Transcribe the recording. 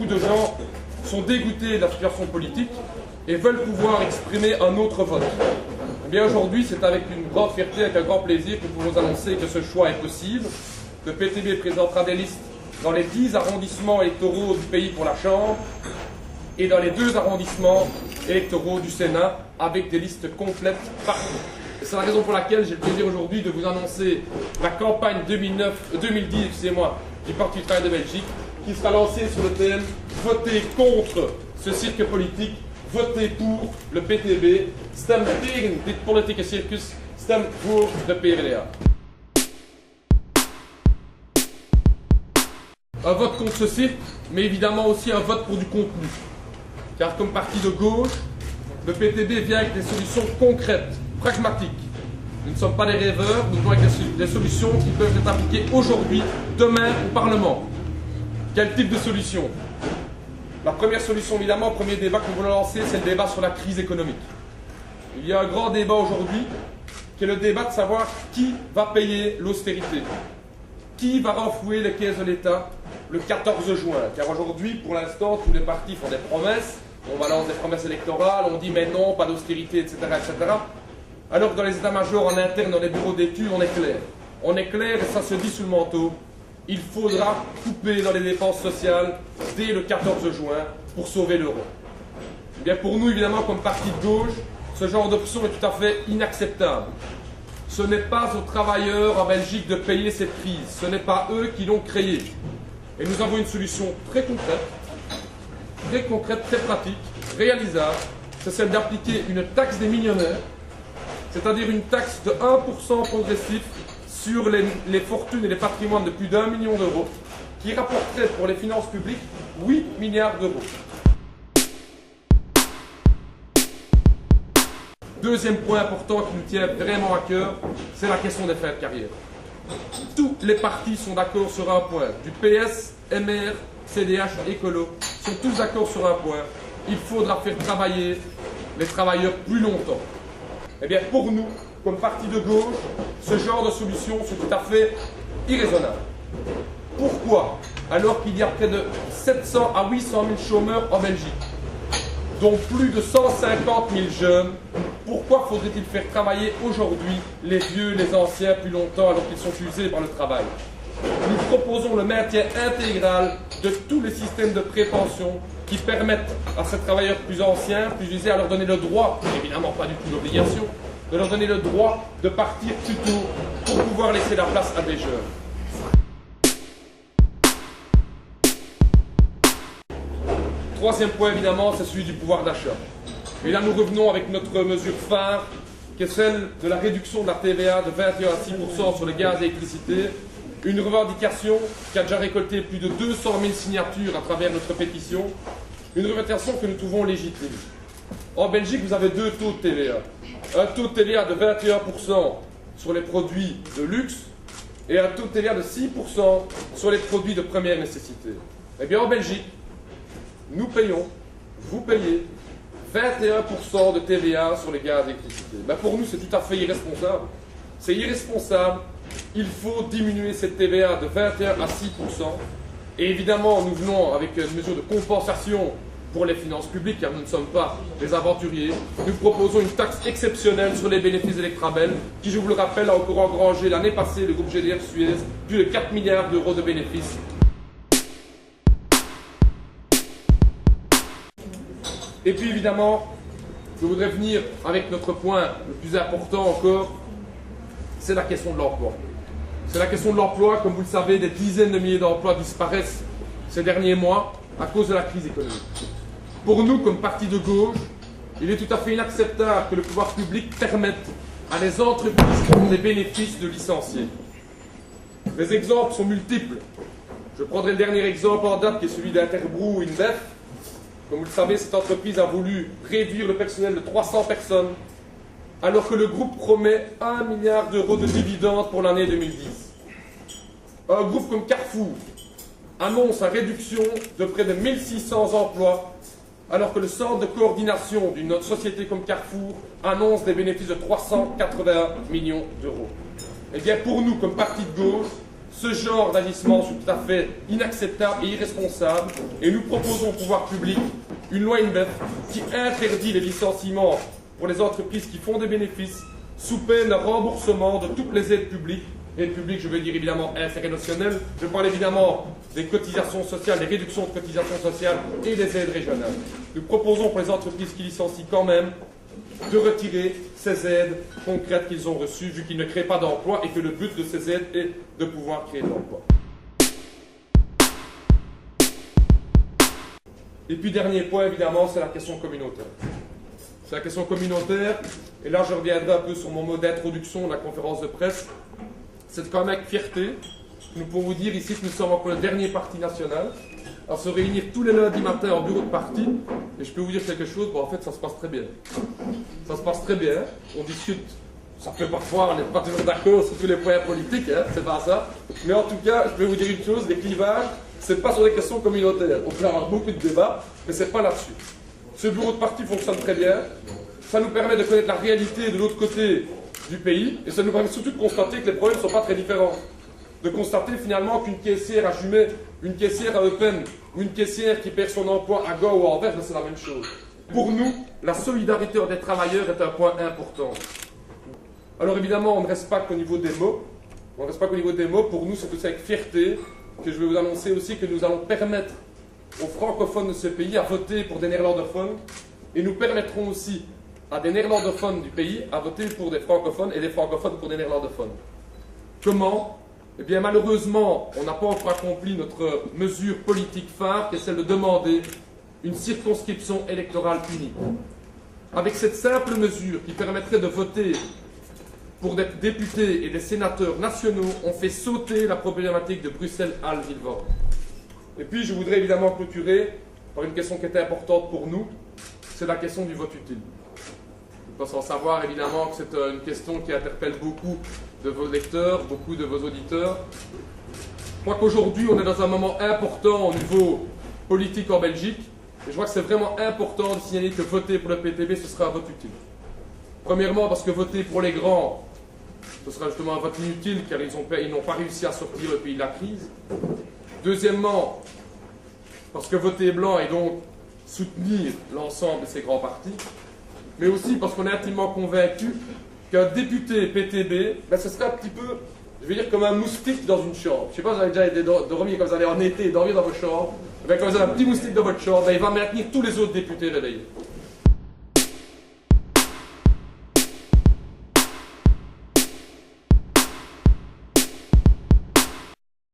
beaucoup de gens sont dégoûtés de la situation politique et veulent pouvoir exprimer un autre vote. Eh bien aujourd'hui, c'est avec une grande fierté, avec un grand plaisir que nous pouvons annoncer que ce choix est possible. Le PTB présentera des listes dans les 10 arrondissements électoraux du pays pour la Chambre et dans les 2 arrondissements électoraux du Sénat avec des listes complètes partout. C'est la raison pour laquelle j'ai le plaisir aujourd'hui de vous annoncer la campagne 2010 du Parti du Travail de Belgique qui sera lancée sur le thème « Votez contre ce cirque politique, votez pour le PTB, stem tegen dit politieke circus, stem voor de PvdA ». Un vote contre ce cirque, mais évidemment aussi un vote pour du contenu. Car comme parti de gauche, le PTB vient avec des solutions concrètes, pragmatiques. Nous ne sommes pas des rêveurs, nous venons avec des solutions qui peuvent être appliquées aujourd'hui, demain au Parlement. Quel type de solution? La première solution, évidemment, le premier débat que nous voulons lancer, c'est le débat sur la crise économique. Il y a un grand débat aujourd'hui, qui est le débat de savoir qui va payer l'austérité. Qui va renflouer les caisses de l'État le 14 juin? Car aujourd'hui, pour l'instant, tous les partis font des promesses. On balance des promesses électorales, on dit mais non, pas d'austérité, etc., etc. Alors que dans les états-majors en interne, dans les bureaux d'études, on est clair. On est clair et ça se dit sous le manteau. Il faudra couper dans les dépenses sociales dès le 14 juin pour sauver l'euro. Eh bien pour nous, évidemment, comme parti de gauche, ce genre d'option est tout à fait inacceptable. Ce n'est pas aux travailleurs en Belgique de payer cette crise. Ce n'est pas eux qui l'ont créée. Et nous avons une solution très concrète, très pratique, réalisable. C'est celle d'appliquer une taxe des millionnaires, c'est-à-dire une taxe de 1% progressif sur les fortunes et les patrimoines de plus d'1 million d'euros, qui rapporterait pour les finances publiques 8 milliards d'euros. Deuxième point important qui nous tient vraiment à cœur, c'est la question des fins de carrière. Tous les partis sont d'accord sur un point, du PS, MR, CDH, Écolo, sont tous d'accord sur un point. Il faudra faire travailler les travailleurs plus longtemps. Eh bien, pour nous, comme parti de gauche, ce genre de solutions sont tout à fait irraisonnables. Pourquoi? Alors qu'il y a près de 700 à 800 000 chômeurs en Belgique, dont plus de 150 000 jeunes, pourquoi faudrait-il faire travailler aujourd'hui les vieux, les anciens plus longtemps alors qu'ils sont usés par le travail? Nous proposons le maintien intégral de tous les systèmes de prépension qui permettent à ces travailleurs plus anciens, plus usés, à leur donner le droit, évidemment pas du tout l'obligation, de leur donner le droit de partir plus tôt pour pouvoir laisser la place à des jeunes. Troisième point, évidemment, c'est celui du pouvoir d'achat. Et là, nous revenons avec notre mesure phare, qui est celle de la réduction de la TVA de 21 à 6% sur le gaz et l'électricité. Une revendication qui a déjà récolté plus de 200 000 signatures à travers notre pétition. Une revendication que nous trouvons légitime. En Belgique, vous avez 2 taux de TVA. Un taux de TVA de 21% sur les produits de luxe et un taux de TVA de 6% sur les produits de première nécessité. Eh bien, en Belgique, nous payons, vous payez 21% de TVA sur les gaz et l'électricité. Ben pour nous, c'est tout à fait irresponsable. C'est irresponsable. Il faut diminuer cette TVA de 21 à 6%. Et évidemment, nous venons avec une mesure de compensation pour les finances publiques, car nous ne sommes pas des aventuriers. Nous proposons une taxe exceptionnelle sur les bénéfices d'Electrabel, qui, je vous le rappelle, a encore engrangé l'année passée le groupe GDF Suez plus de 4 milliards d'euros de bénéfices. Et puis évidemment, je voudrais venir avec notre point le plus important encore, c'est la question de l'emploi. C'est la question de l'emploi, comme vous le savez, des dizaines de milliers d'emplois disparaissent ces derniers mois à cause de la crise économique. Pour nous, comme parti de gauche, il est tout à fait inacceptable que le pouvoir public permette à des entreprises qui ont des bénéfices de licencier. Les exemples sont multiples. Je prendrai le dernier exemple en date qui est celui d'Interbrou InBev. Comme vous le savez, cette entreprise a voulu réduire le personnel de 300 personnes alors que le groupe promet 1 milliard d'euros de dividendes pour l'année 2010. Un groupe comme Carrefour annonce la réduction de près de 1600 emplois alors que le centre de coordination d'une autre société comme Carrefour annonce des bénéfices de 381 millions d'euros. Eh bien, pour nous, comme parti de gauche, Ce genre d'agissement sont tout à fait inacceptable et irresponsable et nous proposons au pouvoir public une loi INBEF qui interdit les licenciements pour les entreprises qui font des bénéfices sous peine d'un remboursement de toutes les aides publiques. Aides publiques, je veux dire évidemment internotionnelles. Je parle évidemment des cotisations sociales, des réductions de cotisations sociales et des aides régionales. Nous proposons pour les entreprises qui licencient quand même de retirer ces aides concrètes qu'ils ont reçues, vu qu'ils ne créent pas d'emploi et que le but de ces aides est de pouvoir créer de l'emploi. Et puis dernier point, évidemment, c'est la question communautaire. C'est la question communautaire, et là je reviendrai un peu sur mon mot d'introduction de la conférence de presse. C'est quand même avec fierté que nous pouvons vous dire ici que nous sommes encore le dernier parti national à se réunir tous les lundis matins en bureau de parti. Et je peux vous dire quelque chose, bon, en fait ça se passe très bien. Ça se passe très bien, on discute, ça fait parfois, on n'est pas toujours d'accord sur tous les points politiques, hein, c'est pas ça. Mais en tout cas, je peux vous dire une chose, les clivages, c'est pas sur des questions communautaires. On peut avoir beaucoup de débats, mais c'est pas là-dessus. Ce bureau de parti fonctionne très bien, ça nous permet de connaître la réalité de l'autre côté du pays, et ça nous permet surtout de constater que les problèmes ne sont pas très différents. De constater finalement qu'une caissière à Jumet, une caissière à Eupen, ou une caissière qui perd son emploi à Gand ou à Anvers, c'est la même chose. Pour nous, la solidarité des travailleurs est un point important. Alors évidemment, on ne reste pas qu'au niveau des mots. On ne reste pas qu'au niveau des mots. Pour nous, c'est aussi avec fierté que je vais vous annoncer aussi que nous allons permettre aux francophones de ce pays à voter pour des néerlandophones, et nous permettrons aussi à des néerlandophones du pays à voter pour des francophones et des francophones pour des néerlandophones. Comment? Eh bien malheureusement, on n'a pas encore accompli notre mesure politique phare, qui est celle de demander une circonscription électorale unique. Avec cette simple mesure qui permettrait de voter pour des députés et des sénateurs nationaux, on fait sauter la problématique de Bruxelles-Halle-Vilvoorde. Et puis je voudrais évidemment clôturer par une question qui est importante pour nous, c'est la question du vote utile. Vous pouvez savoir évidemment que c'est une question qui interpelle beaucoup de vos lecteurs, beaucoup de vos auditeurs. Je crois qu'aujourd'hui on est dans un moment important au niveau politique en Belgique, et je crois que c'est vraiment important de signaler que voter pour le PTB ce sera un vote utile. Premièrement parce que voter pour les grands, ce sera justement un vote inutile car ils n'ont pas réussi à sortir le pays de la crise. Deuxièmement, parce que voter blanc et donc soutenir l'ensemble de ces grands partis, mais aussi parce qu'on est intimement convaincu qu'un député PTB, ce serait un petit peu, je vais dire, comme un moustique dans une chambre. Je ne sais pas si vous avez déjà été dormir comme vous allez en été, dormir dans votre chambre. Quand vous avez un petit moustique dans votre chambre, il va maintenir tous les autres députés réveillés.